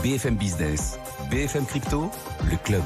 BFM Business, BFM Crypto, le club.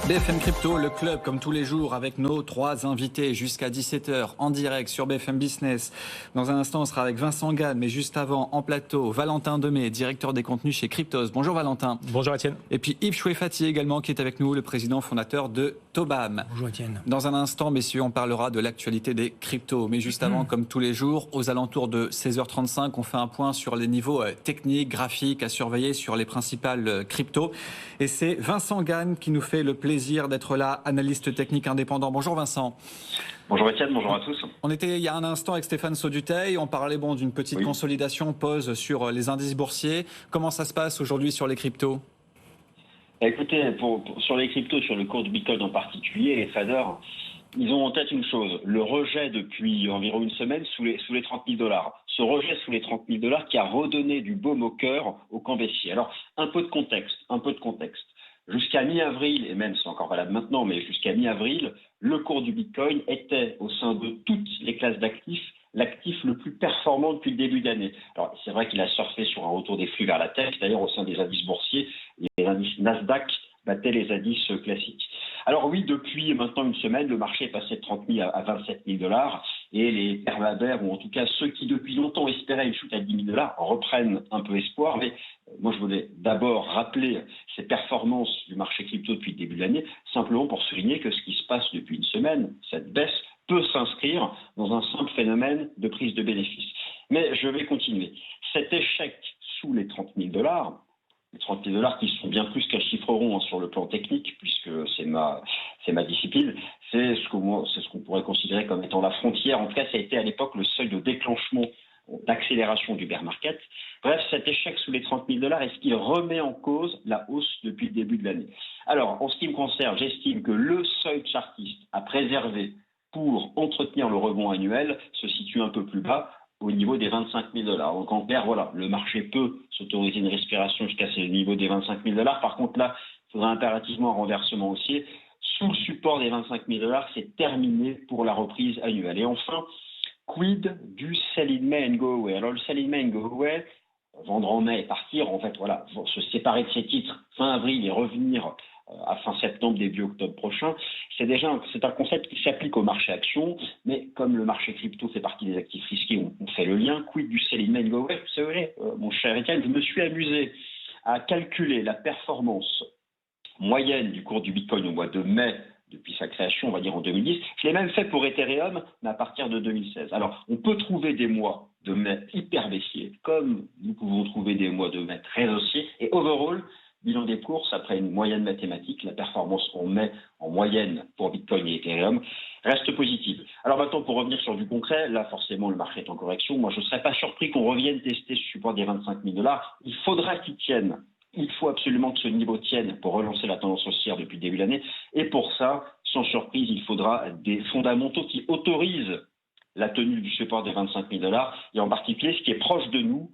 BFM Crypto, le club, comme tous les jours, avec nos 3 invités jusqu'à 17h en direct sur BFM Business. Dans un instant, on sera avec Vincent Gann, mais juste avant, en plateau, Valentin Demey, directeur des contenus chez Cryptos. Bonjour Valentin. Bonjour Étienne. Et puis Yves Chouefati également, qui est avec nous, le président fondateur de Tobam. Bonjour Étienne. Dans un instant, messieurs, on parlera de l'actualité des cryptos. Mais juste avant, comme tous les jours, aux alentours de 16h35, on fait un point sur les niveaux techniques, graphiques à surveiller sur les principales cryptos. Et c'est Vincent Gann qui nous fait le plaisir d'être là, analyste technique indépendant. Bonjour Vincent. Bonjour Étienne, bonjour à tous. On était il y a un instant avec Stéphane Sauduteil, on parlait d'une petite consolidation, pause sur les indices boursiers. Comment ça se passe aujourd'hui sur les cryptos ? Écoutez, sur les cryptos, sur le cours du Bitcoin en particulier, les traders, ils ont en tête une chose, le rejet depuis environ une semaine sous les 30 000 $. Ce rejet sous les 30 000 $ qui a redonné du baume au cœur au camp baissier. Alors, un peu de contexte. Jusqu'à mi-avril, et même c'est encore valable maintenant, mais jusqu'à mi-avril, le cours du Bitcoin était au sein de toutes les classes d'actifs l'actif le plus performant depuis le début d'année. Alors c'est vrai qu'il a surfé sur un retour des flux vers la tech, d'ailleurs au sein des indices boursiers, les indices Nasdaq battaient les indices classiques. Alors oui, depuis maintenant une semaine, le marché est passé de 30 000 à 27 000 $ et les pervers, ou en tout cas ceux qui depuis longtemps espéraient une chute à 10 000 $, reprennent un peu espoir. Mais moi, je voulais d'abord rappeler ces performances du marché crypto depuis le début de l'année, simplement pour souligner que ce qui se passe depuis une semaine, cette baisse, peut s'inscrire dans un simple phénomène de prise de bénéfices. Mais je vais continuer. Cet échec sous les 30 000 $, les 30 000 $ qui sont bien plus qu'un chiffre rond sur le plan technique, puisque c'est ma discipline, c'est ce qu'on pourrait considérer comme étant la frontière. En tout cas, ça a été à l'époque le seuil de déclenchement, d'accélération du bear market. Bref, cet échec sous les 30 000 $, est-ce qu'il remet en cause la hausse depuis le début de l'année ? Alors, en ce qui me concerne, j'estime que le seuil chartiste à préserver pour entretenir le rebond annuel se situe un peu plus bas, au niveau des 25 000 $. Donc en clair, voilà, le marché peut s'autoriser une respiration jusqu'à ce niveau des 25 000 $. Par contre, là, il faudra impérativement un renversement haussier. Sous le support des 25 000 $, c'est terminé pour la reprise annuelle. Et enfin, quid du sell in May and go away ? Alors le sell in May and go away, vendre en mai et partir, en fait, voilà, se séparer de ces titres fin avril et revenir à fin septembre, début octobre prochain, c'est un concept qui s'applique au marché action, mais comme le marché crypto fait partie des actifs risqués, on fait le lien, quid du sell in May and go away ? C'est vrai, mon cher Étienne, je me suis amusé à calculer la performance moyenne du cours du Bitcoin au mois de mai, depuis sa création, on va dire en 2010. Je l'ai même fait pour Ethereum, mais à partir de 2016. Alors, on peut trouver des mois de mai hyper baissiers, comme nous pouvons trouver des mois de mai très haussiers, et overall, bilan des courses, après une moyenne mathématique, la performance qu'on met en moyenne pour Bitcoin et Ethereum reste positive. Alors maintenant, pour revenir sur du concret, là forcément le marché est en correction. Moi, je ne serais pas surpris qu'on revienne tester ce support des 25 000 $. Il faudra qu'il tienne. Il faut absolument que ce niveau tienne pour relancer la tendance haussière depuis le début de l'année. Et pour ça, sans surprise, il faudra des fondamentaux qui autorisent la tenue du support des 25 000 $. Et en particulier, ce qui est proche de nous,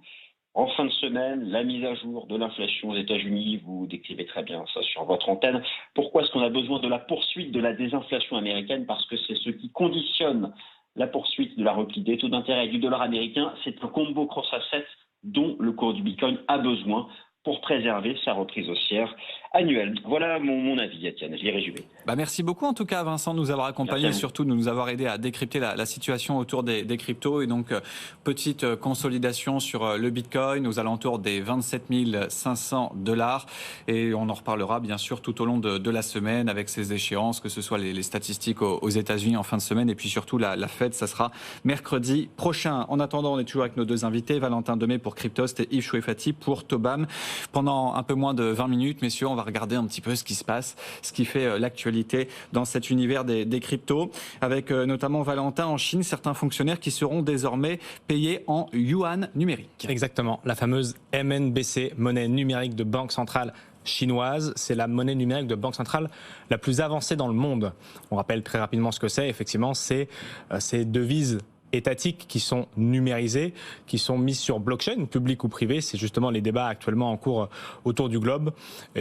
en fin de semaine, la mise à jour de l'inflation aux États-Unis, vous décrivez très bien ça sur votre antenne. Pourquoi est-ce qu'on a besoin de la poursuite de la désinflation américaine ? Parce que c'est ce qui conditionne la poursuite de la repli des taux d'intérêt et du dollar américain. C'est un combo cross-asset dont le cours du Bitcoin a besoin pour préserver sa reprise haussière annuelle. Voilà mon avis, Étienne, je l'ai résumé. Merci beaucoup en tout cas Vincent de nous avoir accompagnés et surtout de nous avoir aidé à décrypter la situation autour des cryptos. Et donc petite consolidation sur le Bitcoin aux alentours des 27 500 $. Et on en reparlera bien sûr tout au long de la semaine avec ces échéances, que ce soit les statistiques aux États-Unis en fin de semaine et puis surtout la Fed, ça sera mercredi prochain. En attendant, on est toujours avec nos 2 invités, Valentin Demey pour Cryptos et Yves Chouefati pour Tobam. Pendant un peu moins de 20 minutes, messieurs, on va regarder un petit peu ce qui se passe, ce qui fait l'actualité dans cet univers des cryptos, avec notamment Valentin en Chine, certains fonctionnaires qui seront désormais payés en yuan numérique. Exactement, la fameuse MNBC, monnaie numérique de banque centrale chinoise, c'est la monnaie numérique de banque centrale la plus avancée dans le monde. On rappelle très rapidement ce que c'est, effectivement, c'est ces devises étatiques qui sont numérisées, qui sont mises sur blockchain, public ou privé. C'est justement les débats actuellement en cours autour du globe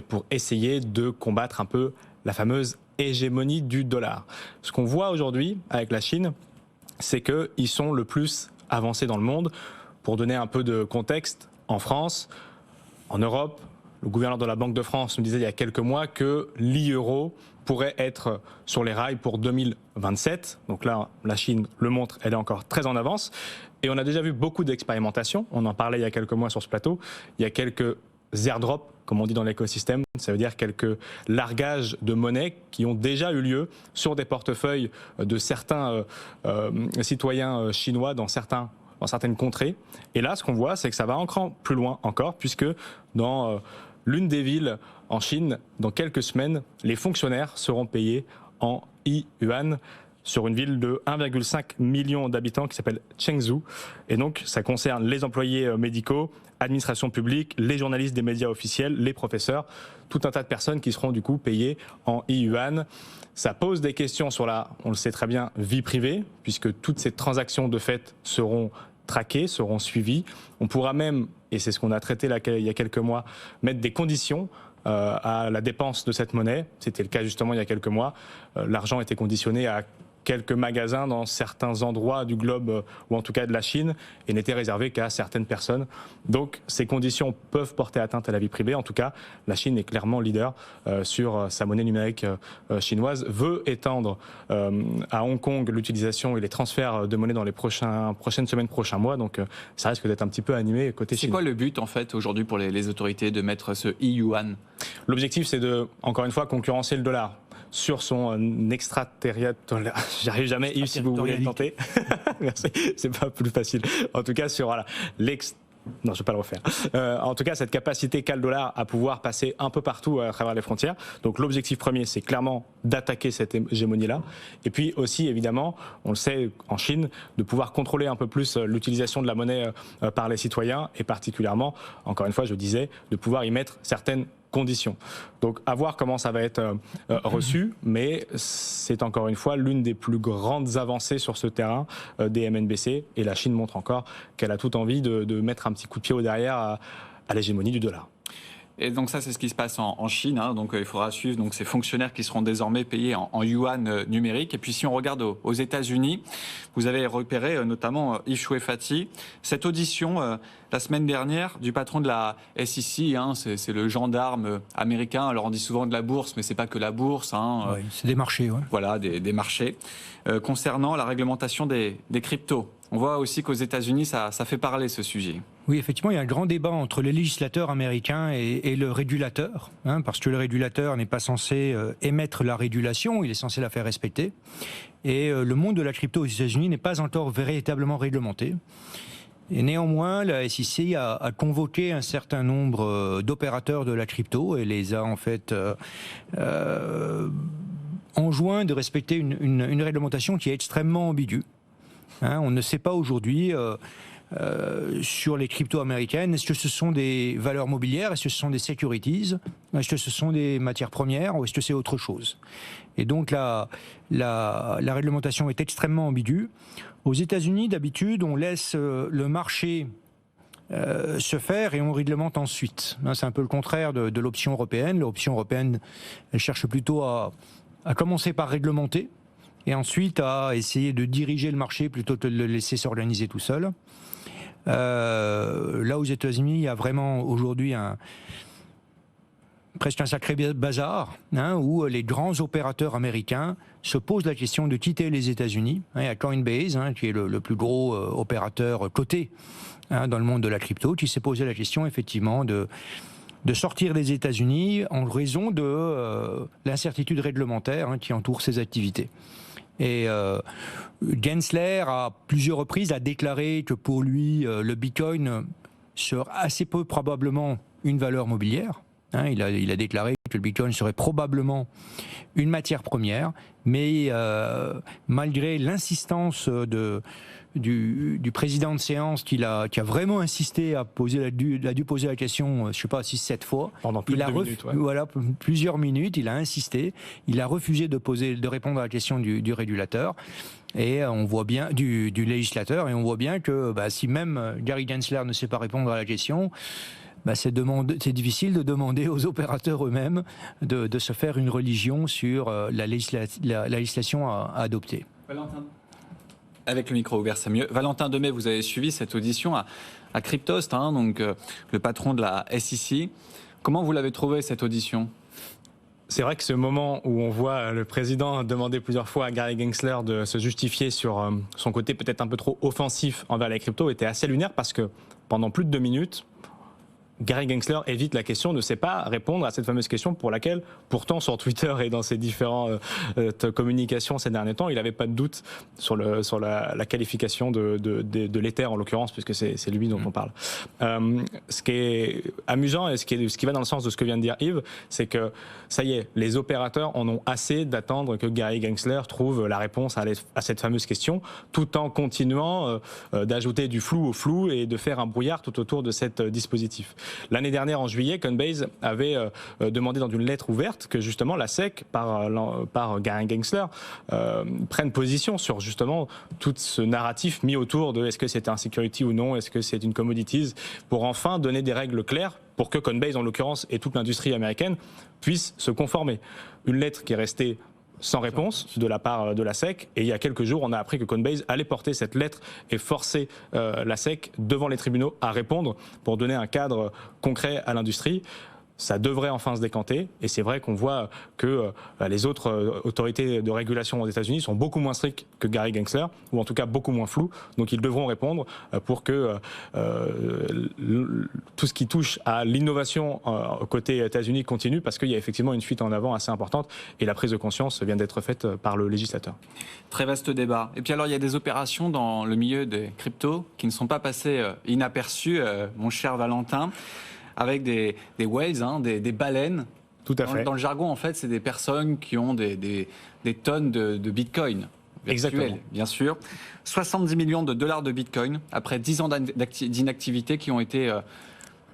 pour essayer de combattre un peu la fameuse hégémonie du dollar. Ce qu'on voit aujourd'hui avec la Chine, c'est qu'ils sont le plus avancés dans le monde. Pour donner un peu de contexte, en France, en Europe, Le gouverneur de la Banque de France nous disait il y a quelques mois que l'e-euro pourrait être sur les rails pour 2027. Donc là, la Chine le montre, elle est encore très en avance. Et on a déjà vu beaucoup d'expérimentations. On en parlait il y a quelques mois sur ce plateau. Il y a quelques airdrops, comme on dit dans l'écosystème. Ça veut dire quelques largages de monnaie qui ont déjà eu lieu sur des portefeuilles de certains citoyens chinois dans certaines contrées. Et là, ce qu'on voit, c'est que ça va encore plus loin encore, puisque dans l'une des villes en Chine, dans quelques semaines, les fonctionnaires seront payés en yuan sur une ville de 1,5 million d'habitants qui s'appelle Chengzhou. Et donc, ça concerne les employés médicaux, administration publique, les journalistes des médias officiels, les professeurs, tout un tas de personnes qui seront du coup payées en yuan. Ça pose des questions sur la, on le sait très bien, vie privée, puisque toutes ces transactions de fait seront traquées, seront suivies. On pourra même, et c'est ce qu'on a traité là, il y a quelques mois, mettre des conditions à la dépense de cette monnaie. C'était le cas justement il y a quelques mois. L'argent était conditionné à quelques magasins dans certains endroits du globe, ou en tout cas de la Chine, et n'était réservé qu'à certaines personnes. Donc ces conditions peuvent porter atteinte à la vie privée. En tout cas, la Chine est clairement leader sur sa monnaie numérique chinoise, veut étendre à Hong Kong l'utilisation et les transferts de monnaie dans les prochaines semaines, prochains mois. Donc ça risque d'être un petit peu animé côté Chine. C'est quoi le but en fait aujourd'hui pour les autorités de mettre ce yuan? L'objectif, c'est de, encore une fois, concurrencer le dollar sur son extraterritorial. J'arrive jamais, Yves, si vous voulez le tenter. Merci, c'est pas plus facile. En tout cas, sur non, je ne vais pas le refaire. En tout cas, cette capacité qu'a le dollar à pouvoir passer un peu partout à travers les frontières. Donc l'objectif premier, c'est clairement d'attaquer cette hégémonie-là. Et puis aussi, évidemment, on le sait en Chine, de pouvoir contrôler un peu plus l'utilisation de la monnaie par les citoyens et particulièrement, encore une fois, je disais, de pouvoir y mettre certaines conditions. Donc à voir comment ça va être reçu, mais c'est encore une fois l'une des plus grandes avancées sur ce terrain des MNBC, et la Chine montre encore qu'elle a toute envie de mettre un petit coup de pied au derrière à l'hégémonie du dollar. Et donc ça, c'est ce qui se passe en Chine. Donc il faudra suivre donc, ces fonctionnaires qui seront désormais payés en yuan numérique. Et puis si on regarde aux États-Unis, vous avez repéré notamment Yves Chouet-Fati, cette audition la semaine dernière du patron de la SEC. C'est le gendarme américain. Alors on dit souvent de la bourse, mais c'est pas que la bourse. Oui, c'est des marchés. Ouais. Voilà, des marchés. Concernant la réglementation des cryptos. On voit aussi qu'aux États-Unis, ça fait parler ce sujet. Oui, effectivement, il y a un grand débat entre les législateurs américains et le régulateur, parce que le régulateur n'est pas censé émettre la régulation, il est censé la faire respecter. Et le monde de la crypto aux États-Unis n'est pas encore véritablement réglementé. Et néanmoins, la SEC a convoqué un certain nombre d'opérateurs de la crypto et les a en fait enjoint de respecter une réglementation qui est extrêmement ambiguë. On ne sait pas aujourd'hui sur les cryptos américaines, est-ce que ce sont des valeurs mobilières, est-ce que ce sont des securities, est-ce que ce sont des matières premières ou est-ce que c'est autre chose? Et donc la réglementation est extrêmement ambiguë. Aux États-Unis, d'habitude, on laisse le marché se faire et on réglemente ensuite. C'est un peu le contraire de l'option européenne. L'option européenne, elle cherche plutôt à commencer par réglementer et ensuite à essayer de diriger le marché plutôt que de le laisser s'organiser tout seul. Là, aux États-Unis, il y a vraiment aujourd'hui presque un sacré bazar, où les grands opérateurs américains se posent la question de quitter les États-Unis. Il y a Coinbase, qui est le plus gros opérateur coté dans le monde de la crypto, qui s'est posé la question effectivement de sortir des États-Unis en raison de l'incertitude réglementaire qui entoure ces activités. Et Gensler, à plusieurs reprises, a déclaré que pour lui, le Bitcoin serait assez peu probablement une valeur mobilière. Il a déclaré que le Bitcoin serait probablement une matière première, mais malgré l'insistance du président de séance qui a vraiment insisté à poser, il a dû poser la question, je ne sais pas, 6-7 fois. Pendant plus de 2 minutes, ouais. Voilà, plusieurs minutes, il a insisté, il a refusé de répondre à la question du régulateur. Et on voit bien du législateur, et on voit bien que si même Gary Gensler ne sait pas répondre à la question, c'est difficile de demander aux opérateurs eux-mêmes de se faire une religion sur la législation à adopter. Valentin. Avec le micro ouvert, c'est mieux. Valentin Demey, vous avez suivi cette audition à Cryptost, donc le patron de la SEC. Comment vous l'avez trouvé cette audition ? C'est vrai que ce moment où on voit le président demander plusieurs fois à Gary Gensler de se justifier sur son côté peut-être un peu trop offensif envers les cryptos était assez lunaire parce que pendant plus de 2 minutes, Gary Gensler évite la question, ne sait pas répondre à cette fameuse question pour laquelle, pourtant sur Twitter et dans ses différentes communications ces derniers temps, il n'avait pas de doute sur la qualification de l'Ether en l'occurrence, puisque c'est lui dont on parle. Ce qui est amusant et ce qui va dans le sens de ce que vient de dire Yves, c'est que ça y est, les opérateurs en ont assez d'attendre que Gary Gensler trouve la réponse à cette fameuse question, tout en continuant d'ajouter du flou au flou et de faire un brouillard tout autour de cet dispositif. L'année dernière, en juillet, Coinbase avait demandé dans une lettre ouverte que justement la SEC, par Gary Gensler, prenne position sur justement tout ce narratif mis autour de est-ce que c'est un security ou non, est-ce que c'est une commodities, pour enfin donner des règles claires pour que Coinbase, en l'occurrence, et toute l'industrie américaine puissent se conformer. Une lettre qui est restée sans réponse de la part de la SEC. Et il y a quelques jours, on a appris que Coinbase allait porter cette lettre et forcer la SEC devant les tribunaux à répondre pour donner un cadre concret à l'industrie. Ça devrait enfin se décanter. Et c'est vrai qu'on voit que les autres autorités de régulation aux États-Unis sont beaucoup moins strictes que Gary Gensler, ou en tout cas beaucoup moins floues. Donc ils devront répondre pour que tout ce qui touche à l'innovation côté États-Unis continue, parce qu'il y a effectivement une fuite en avant assez importante et la prise de conscience vient d'être faite par le législateur. Très vaste débat. Et puis alors il y a des opérations dans le milieu des cryptos qui ne sont pas passées inaperçues, mon cher Valentin, avec des whales, des baleines. Tout à fait. Dans le jargon, en fait, c'est des personnes qui ont des tonnes de bitcoin. Virtuel, bien sûr. 70 millions de dollars de bitcoin après 10 ans d'inactivité qui ont été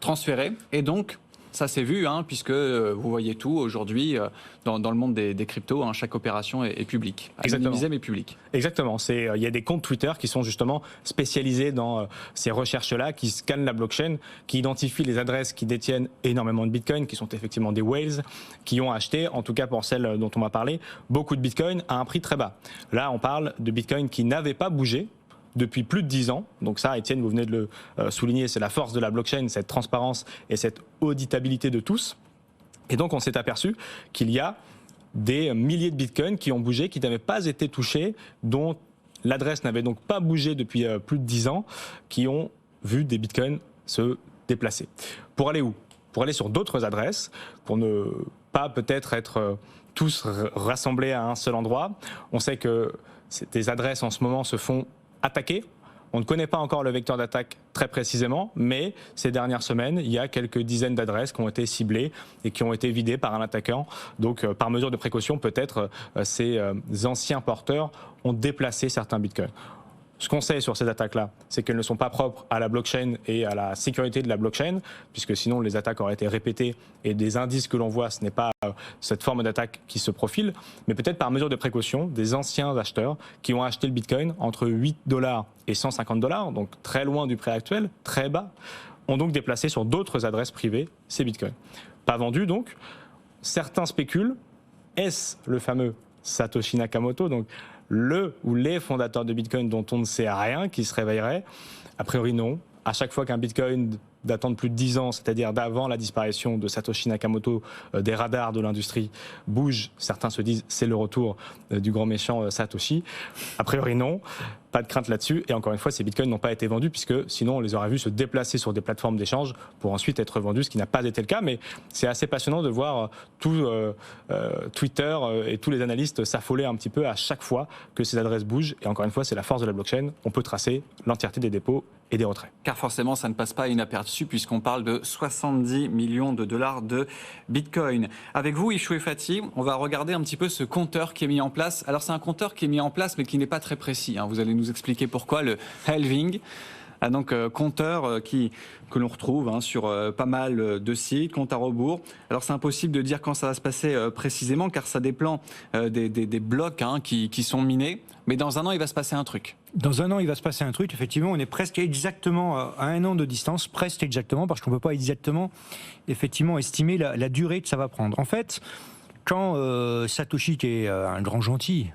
transférés. Et donc, ça s'est vu, puisque vous voyez tout aujourd'hui dans le monde des cryptos. Chaque opération est publique. Anonymisée, mais publique. Exactement. Il y a des comptes Twitter qui sont justement spécialisés dans ces recherches-là, qui scannent la blockchain, qui identifient les adresses qui détiennent énormément de bitcoin, qui sont effectivement des whales, qui ont acheté, en tout cas pour celles dont on m'a parlé, beaucoup de bitcoin à un prix très bas. Là, on parle de bitcoin qui n'avaient pas bougé depuis plus de 10 ans. Donc ça, Étienne, vous venez de le souligner, c'est la force de la blockchain, cette transparence et cette auditabilité de tous. Et donc, on s'est aperçu qu'il y a des milliers de bitcoins qui ont bougé, qui n'avaient pas été touchés, dont l'adresse n'avait donc pas bougé depuis plus de 10 ans, qui ont vu des bitcoins se déplacer. Pour aller où ? Pour aller sur d'autres adresses, pour ne pas peut-être être tous rassemblés à un seul endroit. On sait que ces adresses en ce moment se font attaquer. On ne connaît pas encore le vecteur d'attaque très précisément, mais ces dernières semaines, il y a quelques dizaines d'adresses qui ont été ciblées et qui ont été vidées par un attaquant. Donc, par mesure de précaution, peut-être ces anciens porteurs ont déplacé certains bitcoins. Ce qu'on sait sur ces attaques-là, c'est qu'elles ne sont pas propres à la blockchain et à la sécurité de la blockchain, puisque sinon les attaques auraient été répétées et des indices que l'on voit, ce n'est pas cette forme d'attaque qui se profile, mais peut-être par mesure de précaution, des anciens acheteurs qui ont acheté le bitcoin entre $8 et $150, donc très loin du prix actuel, très bas, ont donc déplacé sur d'autres adresses privées ces bitcoins. Pas vendus donc. Certains spéculent, est-ce le fameux Satoshi Nakamoto, donc le ou les fondateurs de Bitcoin dont on ne sait rien qui se réveilleraient? A priori non. À chaque fois qu'un Bitcoin datant de plus de 10 ans, c'est-à-dire d'avant la disparition de Satoshi Nakamoto des radars de l'industrie, bouge, certains se disent c'est le retour du grand méchant Satoshi. A priori non, pas de crainte là-dessus. Et encore une fois, ces bitcoins n'ont pas été vendus puisque sinon on les aurait vus se déplacer sur des plateformes d'échange pour ensuite être vendus, ce qui n'a pas été le cas. Mais c'est assez passionnant de voir tout Twitter et tous les analystes s'affoler un petit peu à chaque fois que ces adresses bougent. Et encore une fois, c'est la force de la blockchain. On peut tracer l'entièreté des dépôts et des retraits. Car forcément, ça ne passe pas inaperçu puisqu'on parle de 70 millions de dollars de Bitcoin. Avec vous, Yves Chouefati, on va regarder un petit peu ce compteur qui est mis en place. Alors, c'est un compteur qui est mis en place, mais qui n'est pas très précis. Vous allez nous expliquer pourquoi, le halving. Donc, compteur que l'on retrouve sur pas mal de sites, compte à rebours. Alors, c'est impossible de dire quand ça va se passer précisément, car ça dépend des blocs qui sont minés. Mais dans un an, il va se passer un truc. Dans un an, il va se passer un truc. Effectivement, on est presque exactement à un an de distance, presque exactement, parce qu'on ne peut pas exactement, effectivement, estimer la durée que ça va prendre. En fait, quand Satoshi, qui est un grand gentil,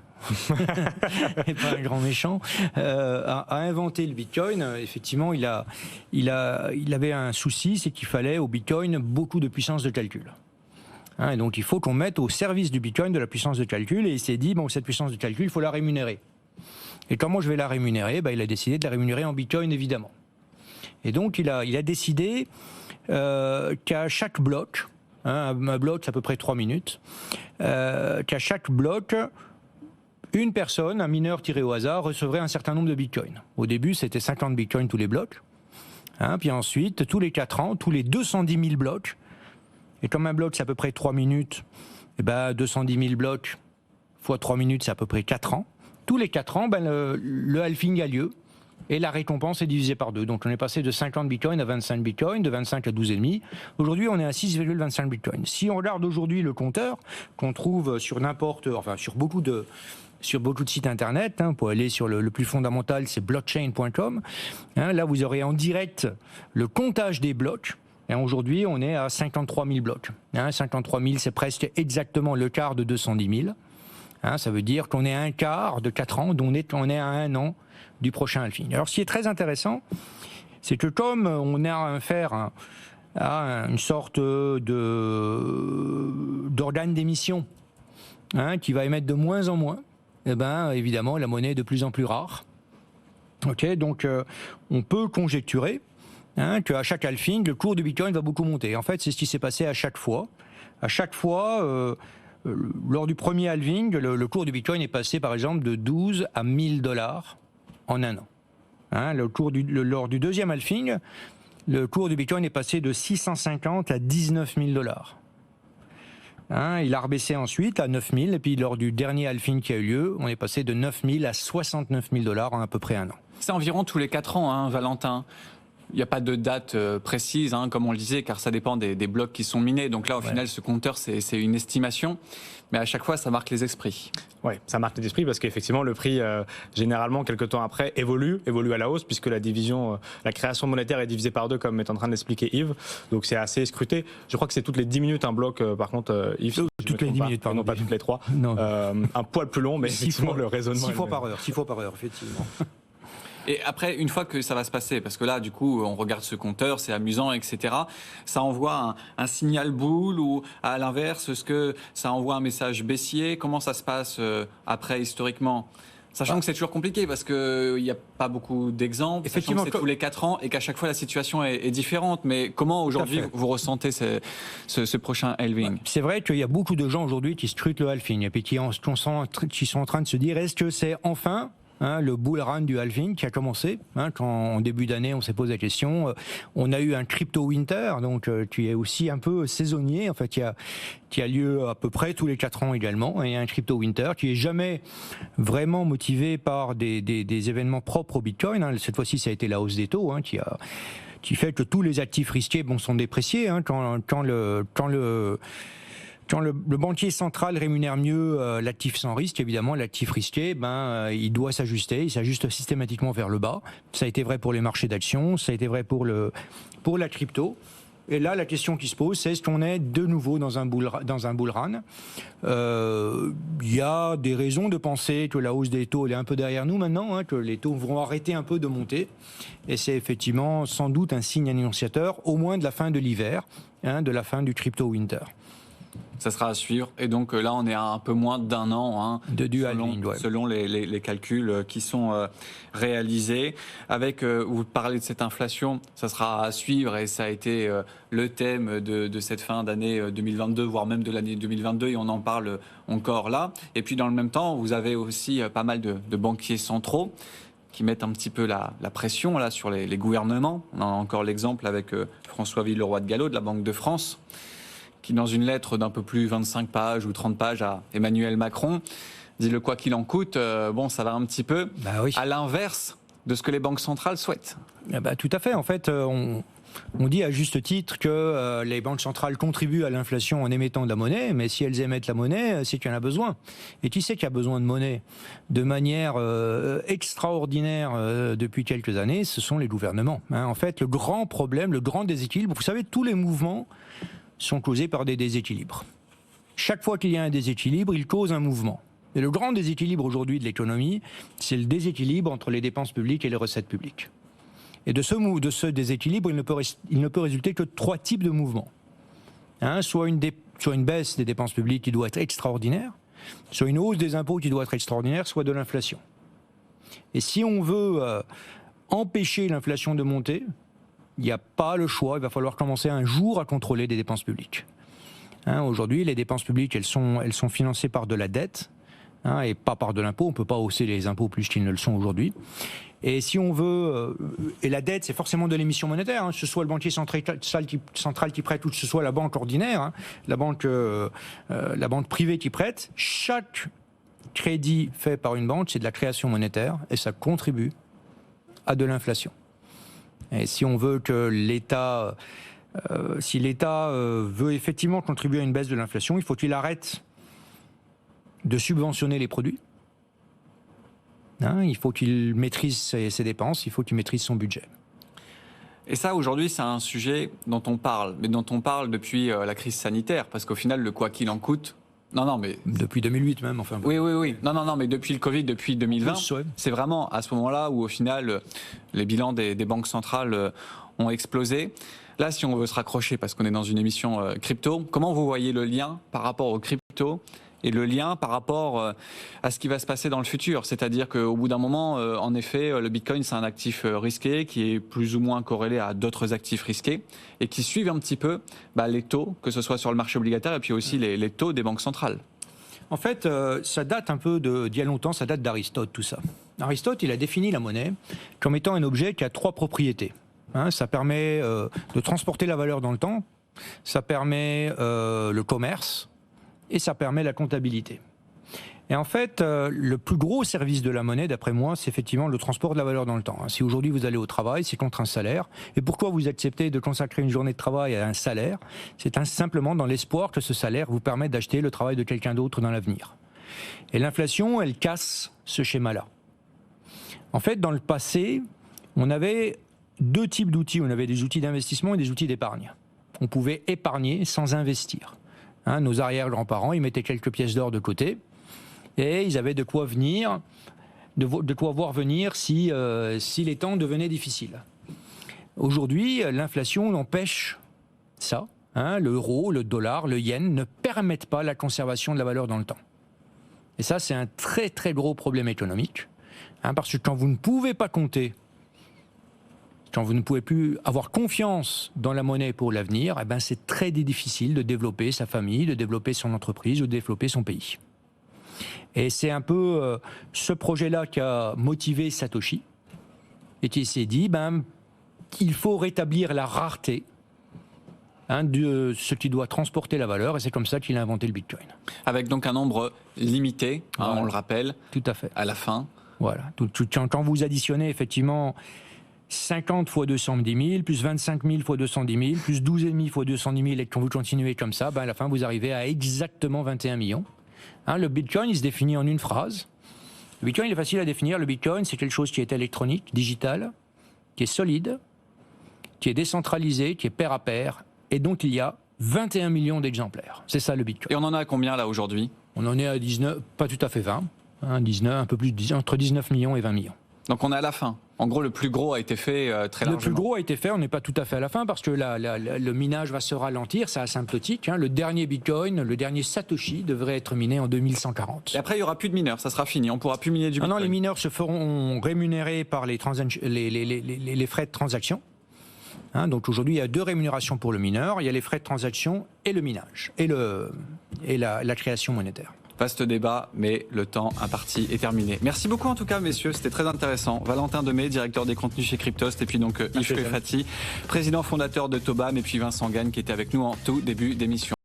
et pas un grand méchant, a inventé le Bitcoin. Effectivement, il avait un souci, c'est qu'il fallait au Bitcoin beaucoup de puissance de calcul. Et donc il faut qu'on mette au service du Bitcoin de la puissance de calcul, et il s'est dit, bon, cette puissance de calcul, il faut la rémunérer. Et comment je vais la rémunérer ? Il a décidé de la rémunérer en Bitcoin, évidemment. Et donc il a décidé qu'à chaque bloc, un bloc c'est à peu près 3 minutes, qu'à chaque bloc, une personne, un mineur tiré au hasard, recevrait un certain nombre de bitcoins. Au début, c'était 50 bitcoins tous les blocs. Puis ensuite, tous les 4 ans, tous les 210 000 blocs, et comme un bloc c'est à peu près 3 minutes, 210 000 blocs fois 3 minutes, c'est à peu près 4 ans. Tous les 4 ans, le halving a lieu. Et la récompense est divisée par 2. Donc on est passé de 50 bitcoins à 25 bitcoins, de 25 à 12,5. Aujourd'hui, on est à 6,25 bitcoins. Si on regarde aujourd'hui le compteur, qu'on trouve sur sur beaucoup de sites internet, pour aller sur le plus fondamental, c'est blockchain.com. Là, vous aurez en direct le comptage des blocs. Et aujourd'hui, on est à 53 000 blocs. 53 000, c'est presque exactement le quart de 210 000. Ça veut dire qu'on est à un quart de 4 ans, dont on est à 1 an du prochain halving. Alors, ce qui est très intéressant, c'est que comme on a affaire à une sorte d'organe d'émission qui va émettre de moins en moins, évidemment, la monnaie est de plus en plus rare. Donc, on peut conjecturer qu'à chaque halving, le cours du Bitcoin va beaucoup monter. En fait, c'est ce qui s'est passé à chaque fois. À chaque fois, lors du premier halving, le cours du Bitcoin est passé, par exemple, de 12 à 1000 $ en 1 an. Lors du deuxième halving, le cours du Bitcoin est passé de 650 à 19 000 $. Il a rebaissé ensuite à 9 000, et puis lors du dernier halving qui a eu lieu, on est passé de 9 000 à 69 000 $ en à peu près 1 an. C'est environ tous les 4 ans, Valentin. Il n'y a pas de date précise, comme on le disait, car ça dépend des blocs qui sont minés. Donc là, au final, ce compteur, c'est une estimation. Mais à chaque fois, ça marque les esprits. Oui, ça marque les esprits parce qu'effectivement, le prix, généralement, quelques temps après, évolue à la hausse, puisque la création monétaire est divisée par 2, comme est en train d'expliquer Yves. Donc c'est assez scruté. Je crois que c'est toutes les 10 minutes un bloc, par contre, Yves. Toutes les 10 minutes, pardon. Non, pas toutes les 3. Un poil plus long, mais effectivement, le raisonnement. 6 fois par heure, effectivement. Et après, une fois que ça va se passer, parce que là, du coup, on regarde ce compteur, c'est amusant, etc. Ça envoie un signal boule, ou à l'inverse, est-ce que ça envoie un message baissier ? Comment ça se passe après, historiquement ? Sachant que c'est toujours compliqué, parce qu'il n'y a pas beaucoup d'exemples, sachant que c'est tous les 4 ans, et qu'à chaque fois, la situation est différente. Mais comment, aujourd'hui, vous ressentez ce prochain halving ? C'est vrai qu'il y a beaucoup de gens, aujourd'hui, qui scrutent le halving, et puis qui sont en train de se dire, est-ce que c'est enfin le bull run du halving qui a commencé, quand en début d'année on s'est posé la question. On a eu un crypto winter, donc qui est aussi un peu saisonnier, en fait, qui a lieu à peu près tous les 4 ans également, et un crypto winter qui est jamais vraiment motivé par des événements propres au Bitcoin. Cette fois-ci, ça a été la hausse des taux qui fait que tous les actifs risqués sont dépréciés. Quand le banquier central rémunère mieux l'actif sans risque, évidemment, l'actif risqué, il doit s'ajuster. Il s'ajuste systématiquement vers le bas. Ça a été vrai pour les marchés d'actions, ça a été vrai pour la crypto. Et là, la question qui se pose, c'est est-ce qu'on est de nouveau dans un bull run ? Il y a des raisons de penser que la hausse des taux elle est un peu derrière nous maintenant, que les taux vont arrêter un peu de monter. Et c'est effectivement sans doute un signe annonciateur, au moins de la fin de l'hiver, de la fin du crypto winter. Ça sera à suivre. Et donc là, on est à un peu moins d'1 an selon les calculs qui sont réalisés. Avec, vous parlez de cette inflation, ça sera à suivre et ça a été le thème de cette fin d'année 2022, voire même de l'année 2022, et on en parle encore là. Et puis dans le même temps, vous avez aussi pas mal de banquiers centraux qui mettent un petit peu la pression là, sur les gouvernements. On a encore l'exemple avec François Villeroy de Galhau de la Banque de France, qui, dans une lettre d'un peu plus 25 pages ou 30 pages à Emmanuel Macron, dit le quoi qu'il en coûte, ça va un petit peu à l'inverse de ce que les banques centrales souhaitent. Tout à fait. En fait, on dit à juste titre que les banques centrales contribuent à l'inflation en émettant de la monnaie, mais si elles émettent la monnaie, c'est qu'il y en a besoin. Et qui c'est qui a besoin de monnaie de manière extraordinaire depuis quelques années ? Ce sont les gouvernements. En fait, le grand problème, le grand déséquilibre, vous savez, tous les mouvements sont causés par des déséquilibres. Chaque fois qu'il y a un déséquilibre, il cause un mouvement. Et le grand déséquilibre aujourd'hui de l'économie, c'est le déséquilibre entre les dépenses publiques et les recettes publiques. Et de ce déséquilibre, il ne peut résulter que de 3 types de mouvements. Soit une baisse des dépenses publiques qui doit être extraordinaire, soit une hausse des impôts qui doit être extraordinaire, soit de l'inflation. Et si on veut empêcher l'inflation de monter, il n'y a pas le choix, il va falloir commencer un jour à contrôler les dépenses publiques. Aujourd'hui, les dépenses publiques, elles sont financées par de la dette, et pas par de l'impôt. On ne peut pas hausser les impôts plus qu'ils ne le sont aujourd'hui. Et si on veut... et la dette, c'est forcément de l'émission monétaire, que ce soit le banquier central qui prête ou que ce soit la banque ordinaire, la banque privée qui prête. Chaque crédit fait par une banque, c'est de la création monétaire et ça contribue à de l'inflation. Et si on veut que l'État... si l'État veut effectivement contribuer à une baisse de l'inflation, il faut qu'il arrête de subventionner les produits. Il faut qu'il maîtrise ses dépenses, il faut qu'il maîtrise son budget. Et ça, aujourd'hui, c'est un sujet dont on parle, mais dont on parle depuis la crise sanitaire, parce qu'au final, le quoi qu'il en coûte... Non, mais... Depuis 2008 même, enfin... Oui. Non, mais depuis le Covid, depuis 2020, c'est vraiment à ce moment-là où, au final, les bilans des banques centrales ont explosé. Là, si on veut se raccrocher, parce qu'on est dans une émission crypto, comment vous voyez le lien par rapport aux cryptos et le lien par rapport à ce qui va se passer dans le futur? C'est-à-dire qu'au bout d'un moment, en effet, le Bitcoin, c'est un actif risqué qui est plus ou moins corrélé à d'autres actifs risqués et qui suivent un petit peu les taux, que ce soit sur le marché obligataire et puis aussi les taux des banques centrales. En fait, ça date un peu d'il y a longtemps, ça date d'Aristote, tout ça. Aristote, il a défini la monnaie comme étant un objet qui a 3 propriétés. Ça permet de transporter la valeur dans le temps, ça permet le commerce, et ça permet la comptabilité. Et en fait, le plus gros service de la monnaie, d'après moi, c'est effectivement le transport de la valeur dans le temps. Si aujourd'hui vous allez au travail, c'est contre un salaire. Et pourquoi vous acceptez de consacrer une journée de travail à un salaire? C'est simplement dans l'espoir que ce salaire vous permette d'acheter le travail de quelqu'un d'autre dans l'avenir. Et l'inflation, elle casse ce schéma-là. En fait, dans le passé, on avait 2 types d'outils. On avait des outils d'investissement et des outils d'épargne. On pouvait épargner sans investir. Nos arrière-grands-parents, ils mettaient quelques pièces d'or de côté et ils avaient de quoi voir venir si les temps devenaient difficiles. Aujourd'hui, l'inflation empêche ça. L'euro, le dollar, le yen ne permettent pas la conservation de la valeur dans le temps. Et ça, c'est un très très gros problème économique. Parce que quand vous ne pouvez pas compter, quand vous ne pouvez plus avoir confiance dans la monnaie pour l'avenir, c'est très difficile de développer sa famille, de développer son entreprise ou de développer son pays. Et c'est un peu ce projet-là qui a motivé Satoshi et qui s'est dit qu'il faut rétablir la rareté de ce qui doit transporter la valeur, et c'est comme ça qu'il a inventé le Bitcoin. Avec donc un nombre limité, on le rappelle, tout à fait. À la fin. Voilà. Quand vous additionnez effectivement 50 fois 210 000, plus 25 000 fois 210 000, plus 12,5 fois 210 000, et quand vous continuez comme ça, à la fin, vous arrivez à exactement 21 millions. Le Bitcoin, il se définit en une phrase. Le Bitcoin, il est facile à définir. Le Bitcoin, c'est quelque chose qui est électronique, digital, qui est solide, qui est décentralisé, qui est pair à pair, et dont il y a 21 millions d'exemplaires. C'est ça, le Bitcoin. Et on en a à combien, là, aujourd'hui? On en est à 19, pas tout à fait 20, 19, un peu plus de 10, entre 19 millions et 20 millions. Donc on est à la fin. En gros, le plus gros a été fait très largement. Le plus gros a été fait, on n'est pas tout à fait à la fin parce que le minage va se ralentir, c'est asymptotique. Le dernier Bitcoin, le dernier Satoshi devrait être miné en 2140. Et après, il n'y aura plus de mineurs, ça sera fini, on ne pourra plus miner du Bitcoin. Non, les mineurs se feront rémunérer par les frais de transaction. Donc aujourd'hui, il y a 2 rémunérations pour le mineur, il y a les frais de transaction et le minage, et la création monétaire. Vaste débat, mais le temps imparti est terminé. Merci beaucoup en tout cas, messieurs, c'était très intéressant. Valentin Demey, directeur des contenus chez Cryptost, et puis donc Yves Fati, président fondateur de Tobam, et puis Vincent Gagne qui était avec nous en tout début d'émission.